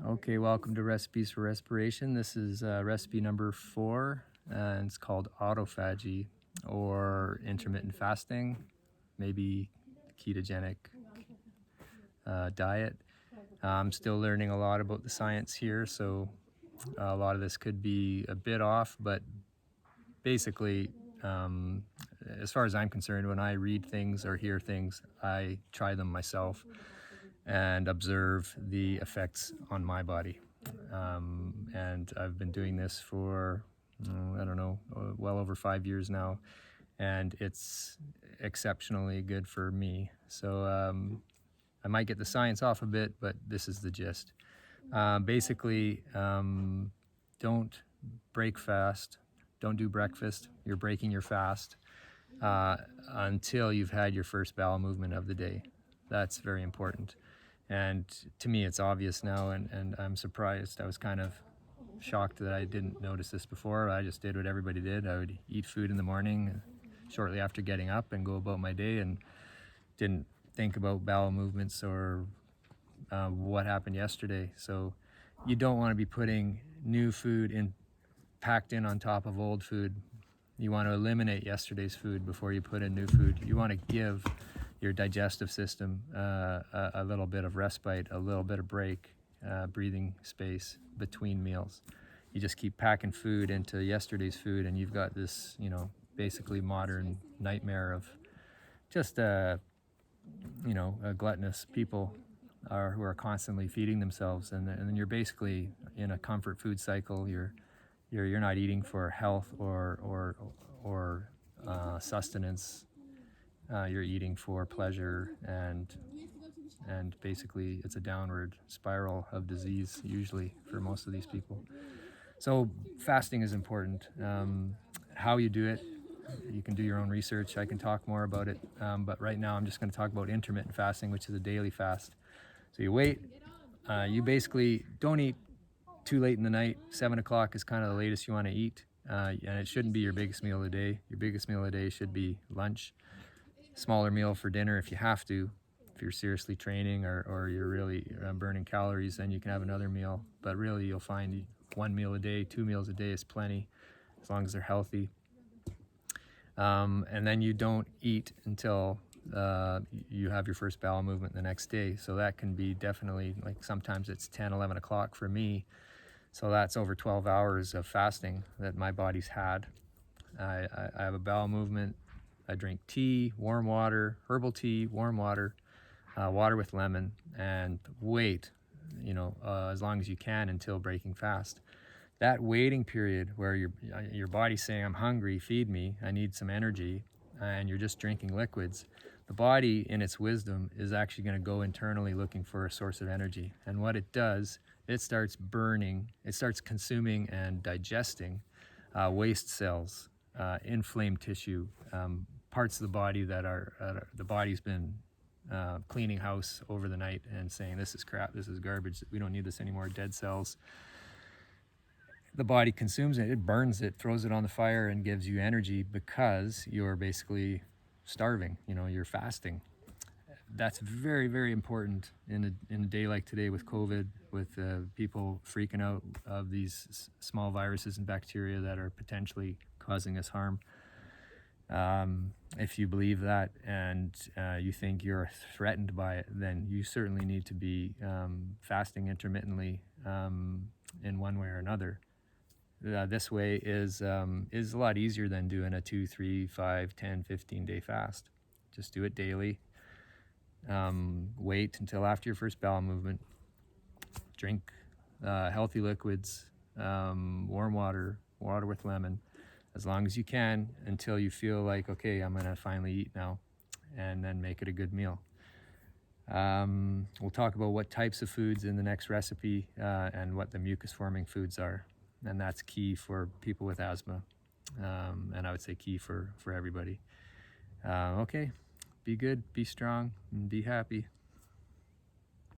Okay, welcome to Recipes for Respiration. This is recipe number 4, and it's called Autophagy or intermittent fasting, maybe ketogenic diet. I'm still learning a lot about the science here, so a lot of this could be a bit off, but basically, as far as I'm concerned, when I read things or hear things, I try them myself and observe the effects on my body. And I've been doing this for, I don't know, well over 5 years now, and it's exceptionally good for me. So I might get the science off a bit, but this is the gist. Basically, don't break fast. Don't do breakfast. You're breaking your fast until you've had your first bowel movement of the day. That's very important. And to me, it's obvious now, and I'm surprised. I was kind of shocked that I didn't notice this before. I just did what everybody did. I would eat food in the morning shortly after getting up and go about my day, and didn't think about bowel movements or what happened yesterday. So you don't want to be putting new food in, packed in on top of old food. You want to eliminate yesterday's food before you put in new food. You want to give your digestive system a little bit of respite, a little bit of break, breathing space between meals. You just keep packing food into yesterday's food, and you've got this, basically modern nightmare of just, a gluttonous people who are constantly feeding themselves, and then you're basically in a comfort food cycle. You're not eating for health or sustenance. You're eating for pleasure, and basically it's a downward spiral of disease usually for most of these people. So fasting is important. How you do it, you can do your own research. I can talk more about it, but right now I'm just going to talk about intermittent fasting, which is a daily fast. So you wait. You basically don't eat too late in the night. 7 o'clock is kind of the latest you want to eat, and it shouldn't be your biggest meal of the day. Your biggest meal of the day should be lunch. Smaller meal for dinner if you have to. If you're seriously training or you're really burning calories, then you can have another meal. But really, you'll find 1 meal a day, 2 meals a day is plenty, as long as they're healthy. And then you don't eat until you have your first bowel movement the next day. So that can be definitely, like, sometimes it's 10, 11 o'clock for me. So that's over 12 hours of fasting that my body's had. I have a bowel movement. I drink tea, warm water, herbal tea, warm water, water with lemon, and wait, as long as you can until breaking fast. That waiting period where your body's saying, I'm hungry, feed me, I need some energy, and you're just drinking liquids, the body in its wisdom is actually going to go internally looking for a source of energy. And what it does, it starts burning, it starts consuming and digesting waste cells, inflamed tissue, parts of the body that the body's been cleaning house over the night and saying, this is crap, this is garbage, we don't need this anymore, dead cells. The body consumes it, it burns it, throws it on the fire, and gives you energy because you're basically starving, you're fasting. That's very, very important in a day like today with COVID, with people freaking out of these small viruses and bacteria that are potentially causing us harm. If you believe that and you think you're threatened by it, then you certainly need to be fasting intermittently in one way or another. This way is a lot easier than doing a 2, 3, 5, 10, 15-day fast. Just do it daily. Wait until after your first bowel movement. Drink healthy liquids, warm water, water with lemon, as long as you can until you feel like, okay, I'm gonna finally eat now, and then make it a good meal. We'll talk about what types of foods in the next recipe and what the mucus forming foods are, and that's key for people with asthma, and I would say key for everybody. Okay, be good, be strong, and be happy.